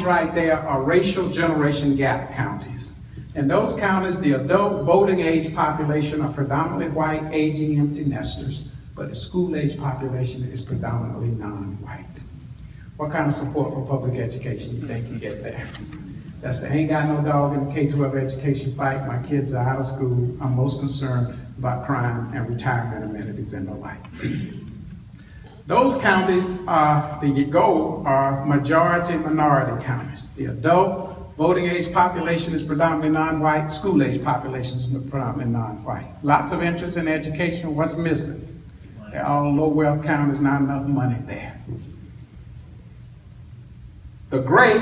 counties right there are racial generation gap counties. In those counties, the adult voting age population are predominantly white, aging empty nesters, but the school age population is predominantly non-white. What kind of support for public education do you think you get there? That's the ain't got no dog in the K-12 education fight. My kids are out of school. I'm most concerned about crime and retirement amenities and the like. Those counties are majority minority counties. The adult voting age population is predominantly non-white. School age population is predominantly non-white. Lots of interest in education. What's missing? They're all low wealth counties, not enough money there. The gray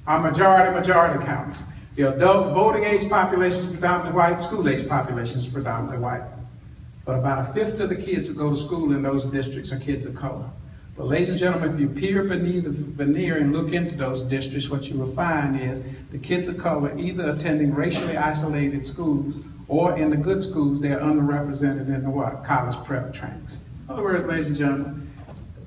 are majority counties. The adult voting age population is predominantly white, school age population is predominantly white. But about a fifth of the kids who go to school in those districts are kids of color. But ladies and gentlemen, if you peer beneath the veneer and look into those districts, what you will find is the kids of color either attending racially isolated schools or in the good schools, they're underrepresented in the what? College prep tracks. In other words, ladies and gentlemen,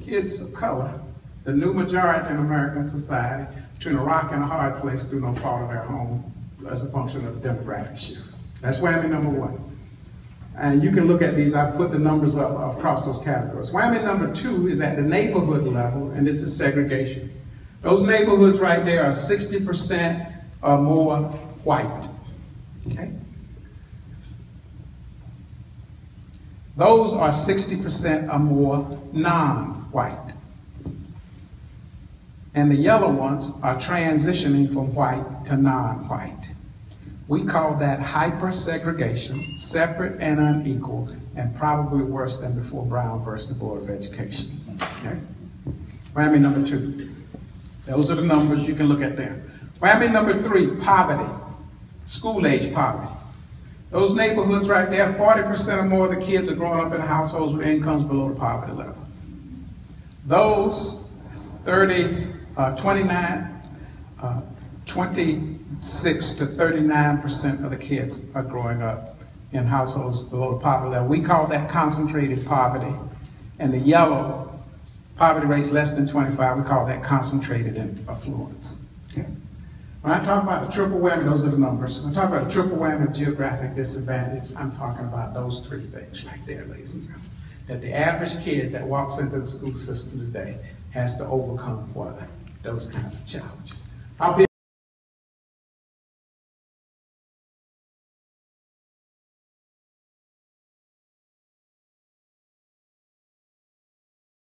kids of color, the new majority in American society, between a rock and a hard place through no fault of their own as a function of the demographic shift. That's whammy number one. And you can look at these, I put the numbers up across those categories. Whammy number two is at the neighborhood level, and this is segregation. Those neighborhoods right there are 60% or more white, okay? Those are 60% or more non-white. And the yellow ones are transitioning from white to non-white. We call that hyper-segregation, separate and unequal, and probably worse than before Brown versus the Board of Education. Okay? Whammy number two. Those are the numbers, you can look at there. Whammy number three, poverty, school-age poverty. Those neighborhoods right there, 40% or more of the kids are growing up in households with incomes below the poverty level. Those 26 to 39% of the kids are growing up in households below the poverty level. We call that concentrated poverty. And the yellow, poverty rates less than 25, we call that concentrated in affluence. Okay? When I talk about the triple whammy, those are the numbers. When I talk about the triple whammy of geographic disadvantage, I'm talking about those three things right there, ladies and gentlemen. That the average kid that walks into the school system today has to overcome what? Those kinds of challenges. I'll be